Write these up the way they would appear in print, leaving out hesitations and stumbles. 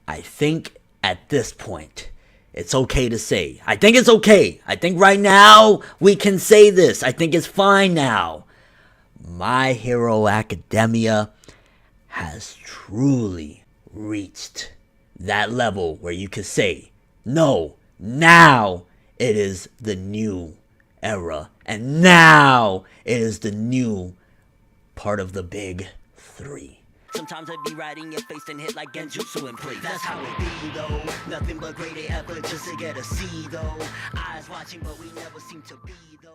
I think at this point, it's okay to say. I think it's okay. I think right now we can say this. I think it's fine now. My Hero Academia has truly reached that level where you can say, no, now it is the new era. And now it is the new part of the big three. Sometimes I be right in your face and hit like Genjutsu in place. That's how it be though. Nothing but great effort just to get a C though. Eyes watching but we never seem to be though.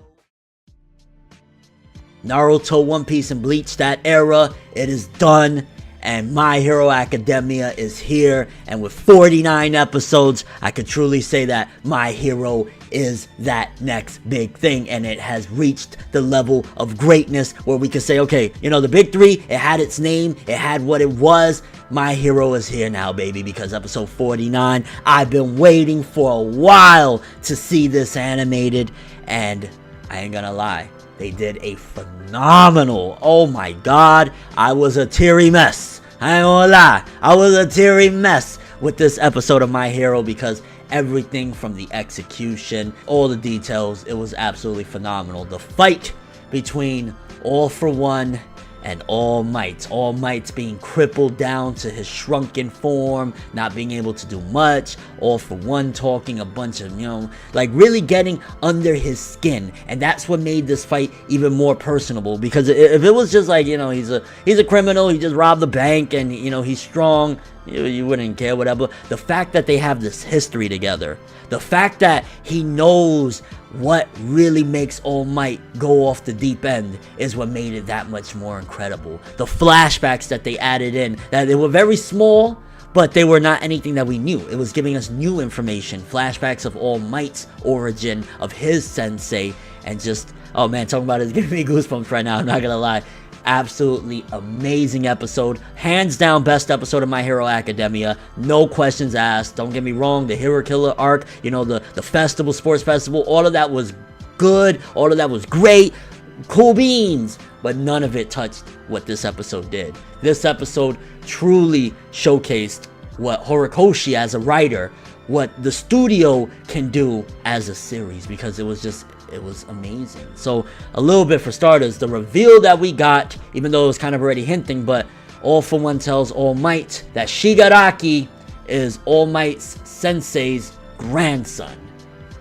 Naruto, One Piece, and Bleach, that era, it is done. And My Hero Academia is here. And with 49 episodes, I could truly say that My Hero is that next big thing. And it has reached the level of greatness where we can say, okay, you know, the big three, it had its name. It had what it was. My Hero is here now, baby, because episode 49, I've been waiting for a while to see this animated. And I ain't gonna lie, they did a phenomenal, oh my god, I was a teary mess. I ain't gonna lie, I was a teary mess with this episode of My Hero because everything from the execution, all the details, it was absolutely phenomenal. The fight between All For One and All Might. All Might's being crippled down to his shrunken form, not being able to do much. All For One talking a bunch of, you know, like really getting under his skin. And that's what made this fight even more personable. Because if it was just like, you know, he's a criminal, he just robbed the bank and, you know, he's strong, you wouldn't care, whatever. The fact that they have this history together, the fact that he knows what really makes All Might go off the deep end is what made it that much more incredible. The flashbacks that they added in, that they were very small, but they were not anything that we knew. It was giving us new information, flashbacks of All Might's origin, of his sensei, and just, oh man, talking about it is giving me goosebumps right now, I'm not gonna lie. Absolutely amazing episode. Hands down best episode of My Hero Academia. No questions asked. Don't get me wrong. The Hero Killer arc, you know, the festival, sports festival, all of that was good. All of that was great. Cool beans. But none of it touched what this episode did. This episode truly showcased what Horikoshi as a writer, what the studio can do as a series, because it was amazing. So a little bit for starters, the reveal that we got, even though it was kind of already hinting, but All For One tells All Might that Shigaraki is All Might's sensei's grandson.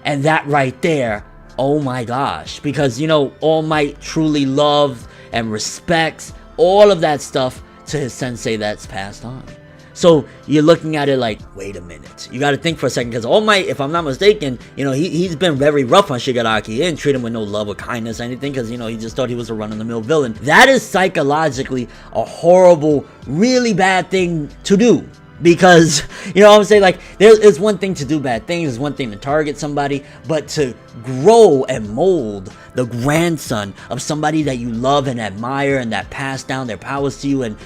And that right there, oh my gosh, because, you know, All Might truly loves and respects all of that stuff to his sensei that's passed on. So you're looking at it like, wait a minute. You got to think for a second, because All Might, if I'm not mistaken, you know, he's been very rough on Shigaraki. He didn't treat him with no love or kindness or anything, because, you know, he just thought he was a run-of-the-mill villain. That is psychologically a horrible, really bad thing to do. Because, you know what I'm saying, like, it's one thing to do bad things, it's one thing to target somebody, but to grow and mold the grandson of somebody that you love and admire and that passed down their powers to you and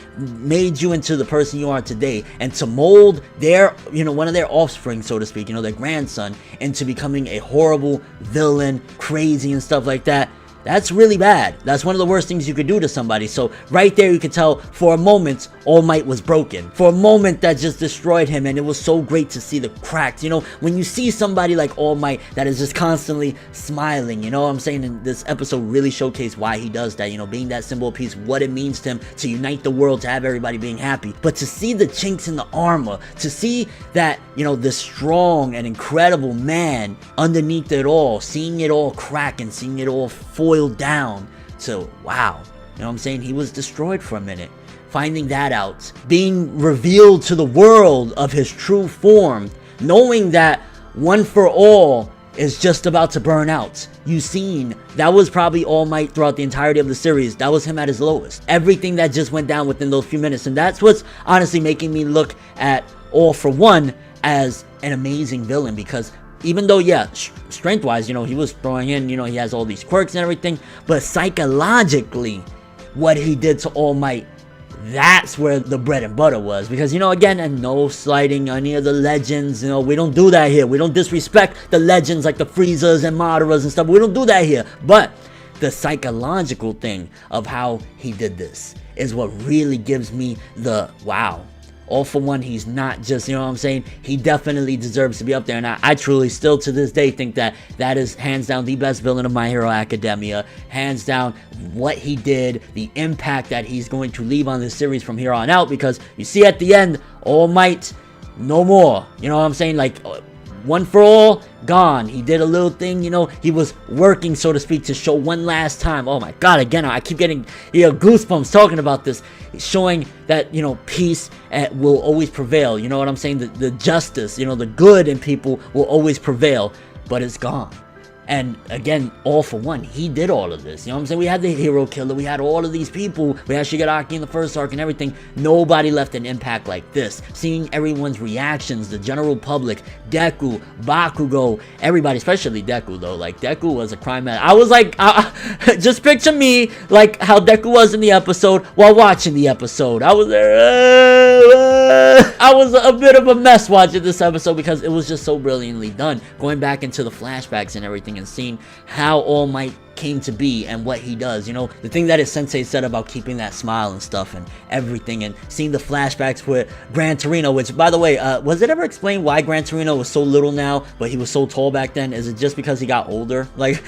made you into the person you are today, and to mold their, you know, one of their offspring, so to speak, you know, their grandson, into becoming a horrible villain, crazy and stuff like that. That's really bad. That's one of the worst things you could do to somebody. So right there you could tell for a moment All Might was broken. For a moment that just destroyed him, and it was so great to see the cracks. You know, when you see somebody like All Might that is just constantly smiling, you know what I'm saying? And this episode really showcased why he does that, you know, being that symbol of peace, what it means to him to unite the world, to have everybody being happy. But to see the chinks in the armor, to see that, you know, this strong and incredible man underneath it all, seeing it all crack and seeing it all foil down to, wow, you know what I'm saying, he was destroyed for a minute. Finding that out, being revealed to the world of his true form, knowing that One For All is just about to burn out. You seen, that was probably All Might throughout the entirety of the series. That was him at his lowest. Everything that just went down within those few minutes, and that's what's honestly making me look at All For One as an amazing villain, because even though, yeah, strength-wise, you know, he was throwing in, you know, he has all these quirks and everything, but psychologically, what he did to All Might, that's where the bread and butter was. Because, you know, again, and no slighting any of the legends, you know, we don't do that here. We don't disrespect the legends like the Friezas and Madaras and stuff. We don't do that here. But the psychological thing of how he did this is what really gives me the, wow, All For One, he's not just, you know what I'm saying? He definitely deserves to be up there. And I truly still to this day think that that is hands down the best villain of My Hero Academia. Hands down what he did, the impact that he's going to leave on this series from here on out. Because you see at the end, All Might, no more. You know what I'm saying? Like, one for all, gone. He did a little thing, you know, he was working, so to speak, to show one last time. Oh my god, again, I keep getting, you know, goosebumps talking about this. Showing that, you know, peace will always prevail. You know what I'm saying? The justice, you know, the good in people will always prevail. But it's gone. And again, All For One, he did all of this. You know what I'm saying? We had the hero killer. We had all of these people. We had Shigaraki in the first arc and everything. Nobody left an impact like this. Seeing everyone's reactions, the general public, Deku, Bakugo, everybody, especially Deku though. Like, Deku was a crime man. I was like, just picture me like how Deku was in the episode while watching the episode. I was there. I was a bit of a mess watching this episode because it was just so brilliantly done. Going back into the flashbacks and everything, and seeing how All Might came to be and what he does, you know, the thing that his sensei said about keeping that smile and stuff and everything, and seeing the flashbacks with Gran Torino, which, by the way, was it ever explained why Gran Torino was so little now but he was so tall back then? Is it just because he got older? Like,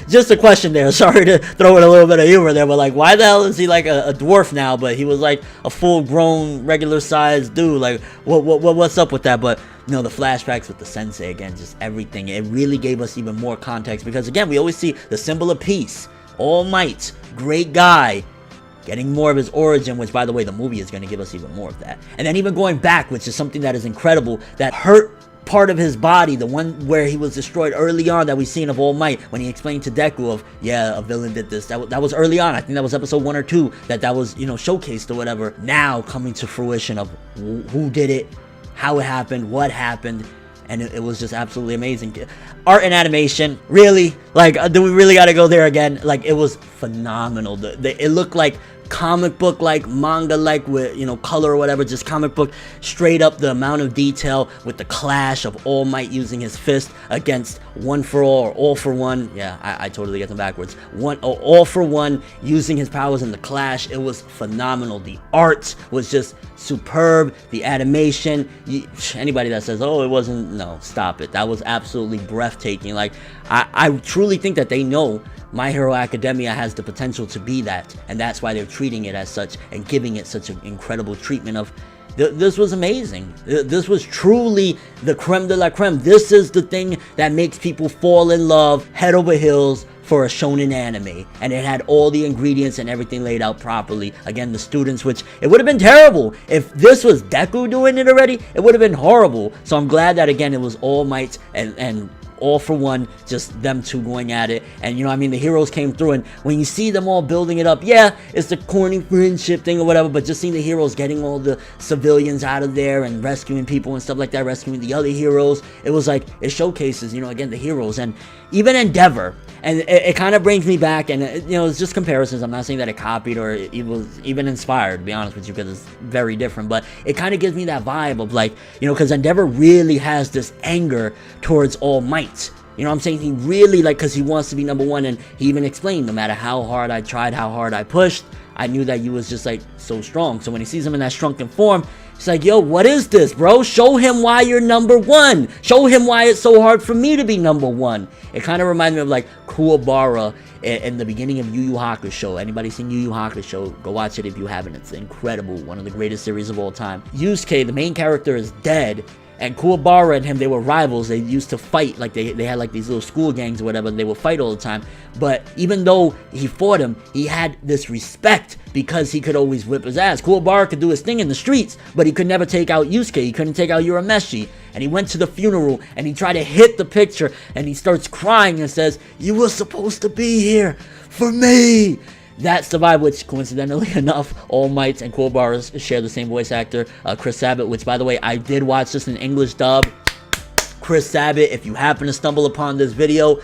just a question there. Sorry to throw in a little bit of humor there, but like, why the hell is he like a dwarf now, but he was like a full grown regular sized dude? Like, what's up with that? But you know, the flashbacks with the sensei, again, just everything, it really gave us even more context, because again, we always see the symbol of peace, All Might, great guy, getting more of his origin, which, by the way, the movie is going to give us even more of that. And then even going back, which is something that is incredible, that hurt part of his body, the one where he was destroyed early on that we seen of All Might, when he explained to Deku of, yeah, a villain did this. That was early on. I think that was episode 1 or 2 that was, you know, showcased or whatever. Now coming to fruition of who did it, how it happened, what happened, and it was just absolutely amazing. Art and animation, really, like, do we really gotta go there again? Like, it was phenomenal. It looked like comic book, like manga, like, with, you know, color or whatever, just comic book, straight up. The amount of detail with the clash of All Might using his fist against One For All, or All For One. Yeah, I totally get them backwards. All For One using his powers in the clash. It was phenomenal. The art was just superb. The animation, anybody that says, oh, it wasn't, no, stop it. That was absolutely breathtaking. Like, I truly think that they know My Hero Academia has the potential to be that, and that's why they're treating it as such and giving it such an incredible treatment of. This was amazing. This was truly the creme de la creme. This is the thing that makes people fall in love head over heels for a shonen anime, and it had all the ingredients and everything laid out properly. Again, the students, which it would have been terrible if this was Deku doing it already. It would have been horrible. So I'm glad that, again, it was All Might and All For One, just them two going at it. And, you know, I mean, the heroes came through, and when you see them all building it up, yeah, it's the corny friendship thing or whatever, but just seeing the heroes getting all the civilians out of there and rescuing people and stuff like that, rescuing the other heroes, it was like, it showcases, you know, again, the heroes. And even Endeavor, and it kind of brings me back, and you know, it's just comparisons. I'm not saying that it copied or it was even inspired, to be honest with you, because it's very different, but it kind of gives me that vibe of, like, you know, because Endeavor really has this anger towards All Might. You know what I'm saying? He really, like, because he wants to be number one, and he even explained, no matter how hard I tried, how hard I pushed, I knew that you was just, like, so strong. So when he sees him in that shrunken form, he's like, yo, what is this, bro? Show him why you're number one. Show him why it's so hard for me to be number one. It kind of reminded me of, like, Kuwabara in the beginning of Yu Yu Hakusho. Anybody seen Yu Yu Hakusho? Go watch it if you haven't. It's incredible. One of the greatest series of all time. Yusuke, the main character, is dead. And Kuwabara and him, they were rivals. They used to fight, like they had like these little school gangs or whatever, and they would fight all the time. But even though he fought him, he had this respect because he could always whip his ass. Kuwabara could do his thing in the streets, but he could never take out Yusuke. He couldn't take out Urameshi. And he went to the funeral and he tried to hit the picture, and he starts crying and says, "You were supposed to be here for me." That's the vibe, which, coincidentally enough, All Might and Kuwabara share the same voice actor, Chris Sabat, which, by the way, I did watch this in English dub. Chris Sabat, if you happen to stumble upon this video,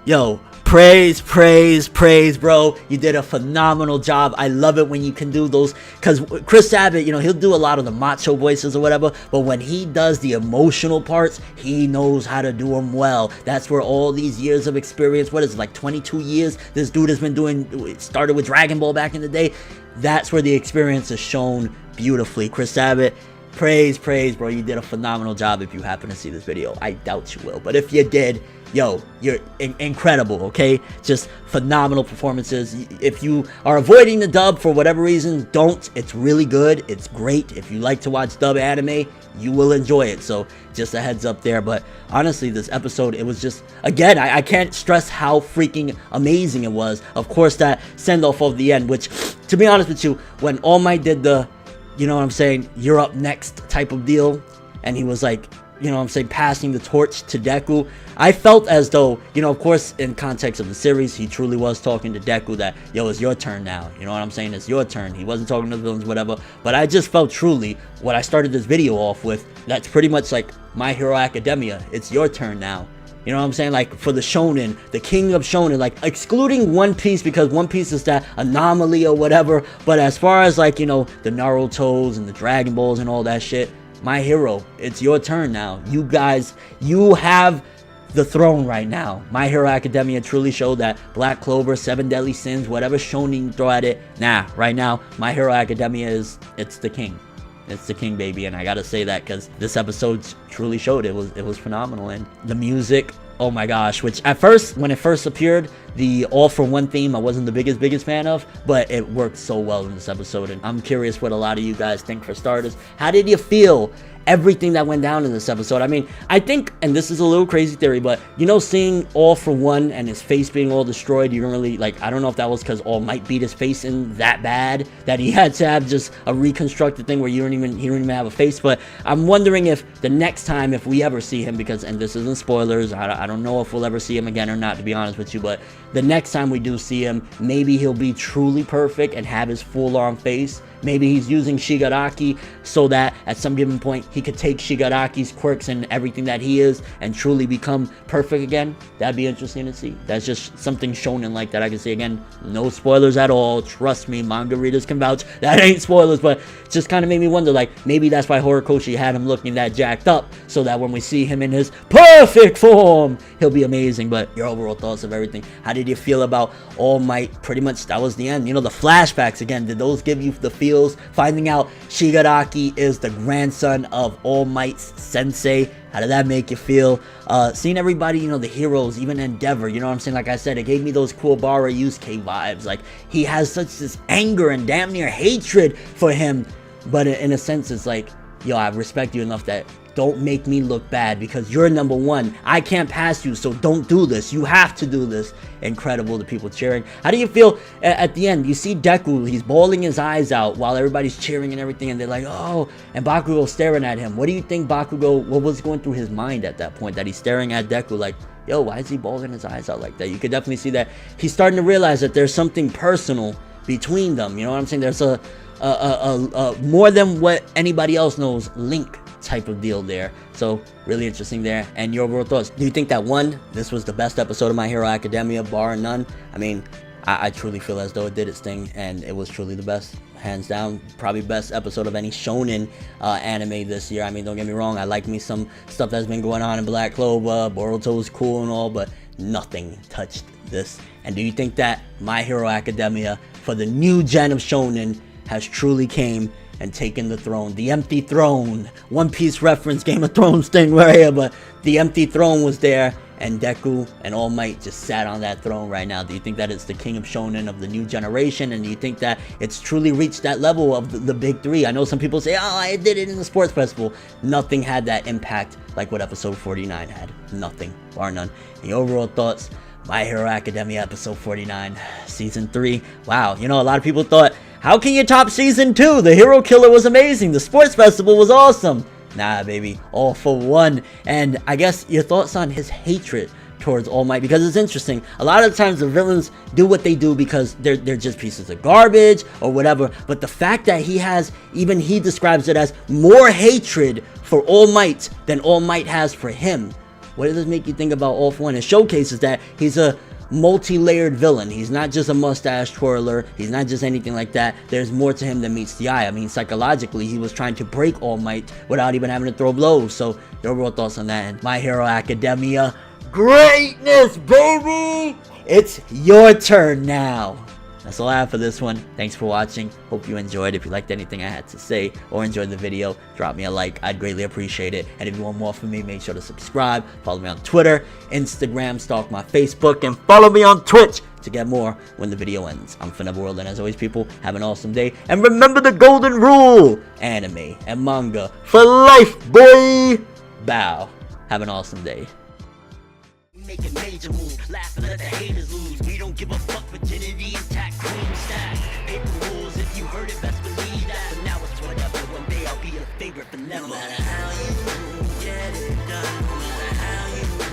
yo, praise, praise, praise, bro. You did a phenomenal job. I love it when you can do those, because Chris Sabat, you know, he'll do a lot of the macho voices or whatever, but when he does the emotional parts, he knows how to do them well. That's where all these years of experience, what is it, like 22 years this dude has been doing, started with Dragon Ball back in the day, that's where the experience is shown beautifully. Chris Abbott, praise, bro. You did a phenomenal job if you happen to see this video. I doubt you will, but if you did, yo, you're incredible, okay? Just phenomenal performances. If you are avoiding the dub for whatever reason, don't. It's really good. It's great. If you like to watch dub anime, you will enjoy it. So just a heads up there. But honestly, this episode, it was just, again, I can't stress how freaking amazing it was. Of course, that send-off of the end, which, to be honest with you, when All Might did the, you know what I'm saying, you're up next type of deal, and he was like, you know what I'm saying, passing the torch to Deku, I felt as though, you know, of course, in context of the series, he truly was talking to Deku that, yo, it's your turn now. You know what I'm saying? It's your turn. He wasn't talking to the villains, whatever. But I just felt truly, what I started this video off with, that's pretty much like My Hero Academia. It's your turn now. You know what I'm saying? Like, for the shonen, the king of shonen, like, excluding One Piece, because One Piece is that anomaly or whatever. But as far as, like, you know, the Narutos and the Dragon Balls and all that shit, My Hero, it's your turn now. You guys, you have the throne right now. My Hero Academia truly showed that Black Clover, Seven Deadly Sins, whatever shonen you throw at it, nah, right now, My Hero Academia it's the king. It's the king, baby, and I gotta say that because this episode truly showed it was phenomenal. And the music, oh my gosh, which at first, when it first appeared, the All For One theme I wasn't the biggest fan of, but it worked so well in this episode. And I'm curious what a lot of you guys think. For starters, how did you feel everything that went down in this episode? I mean, I think, and this is a little crazy theory, but you know, seeing All For One and his face being all destroyed, you don't really, like, I don't know if that was because All Might beat his face in that bad that he had to have just a reconstructed thing where he don't even have a face. But I'm wondering if the next time, if we ever see him, because, and this isn't spoilers, I don't know if we'll ever see him again or not, to be honest with you, but the next time we do see him, maybe he'll be truly perfect and have his full-on face. Maybe he's using Shigaraki so that at some given point he could take Shigaraki's quirks and everything that he is and truly become perfect again. That'd be interesting to see. That's just something shonen like that I can say. Again, no spoilers at all. Trust me, manga readers can vouch. That ain't spoilers, but it just kind of made me wonder, like, maybe that's why Horikoshi had him looking that jacked up, so that when we see him in his perfect form, he'll be amazing. But your overall thoughts of everything. How did you feel about All Might? Pretty much that was the end. You know, the flashbacks, again, did those give you the feels? Finding out Shigaraki is the grandson of All Might's sensei, how did that make you feel? Seeing everybody, you know, the heroes, even Endeavor, you know what I'm saying? Like I said, it gave me those Kuwabara Yusuke vibes. Like, he has such this anger and damn near hatred for him, but in a sense, it's like, yo, I respect you enough that don't make me look bad because you're number one. I can't pass you, so don't do this. You have to do this. Incredible, the people cheering. How do you feel at the end? You see Deku, he's bawling his eyes out while everybody's cheering and everything, and they're like, oh, and Bakugo staring at him. What do you think Bakugo, what was going through his mind at that point, that he's staring at Deku like, yo, why is he bawling his eyes out like that? You could definitely see that he's starting to realize that there's something personal between them. You know what I'm saying? There's a more than what anybody else knows link type of deal there. So really interesting there. And your overall thoughts, do you think that this was the best episode of My Hero Academia, bar none? I mean, I truly feel as though it did its thing and it was truly the best, hands down. Probably best episode of any shonen anime this year. I mean, don't get me wrong, I like me some stuff that's been going on in Black Clover. Boruto was cool and all, but nothing touched this. And do you think that My Hero Academia, for the new gen of shonen, has truly came and taken the throne? The empty throne. One Piece reference, Game of Thrones thing right here, but the empty throne was there, and Deku and All Might just sat on that throne right now. Do you think that it's the king of shonen of the new generation? And do you think that it's truly reached that level of the big three? I know some people say, oh, I did it in the sports festival. Nothing had that impact like what episode 49 had. Nothing, bar none. And your overall thoughts? My Hero Academia episode 49, season 3. Wow, you know, a lot of people thought, how can you top season 2? The Hero Killer was amazing. The sports festival was awesome. Nah, baby, All For One. And I guess your thoughts on his hatred towards All Might, because it's interesting. A lot of the times the villains do what they do because they're just pieces of garbage or whatever. But the fact that he has, even he describes it as more hatred for All Might than All Might has for him. What does this make you think about All For One? It showcases that he's a multi-layered villain. He's not just a mustache twirler. He's not just anything like that. There's more to him than meets the eye. I mean, psychologically, he was trying to break All Might without even having to throw blows. So, your overall thoughts on that? And My Hero Academia, greatness, baby! It's your turn now. That's all I have for this one. Thanks for watching. Hope you enjoyed. If you liked anything I had to say or enjoyed the video, drop me a like. I'd greatly appreciate it. And if you want more from me, make sure to subscribe. Follow me on Twitter, Instagram, stalk my Facebook, and follow me on Twitch to get more when the video ends. I'm ForneverWorld, and as always, people, have an awesome day. And remember the golden rule: anime and manga for life, boy! Bow. Have an awesome day. Making major moves, laughing at the haters lose. We don't give a fuck, virginity intact, cream stack. Paper rules, if you heard it, best believe that. But now it's whatever, one day I'll be your favorite, but never. No matter how you get it done, no matter how you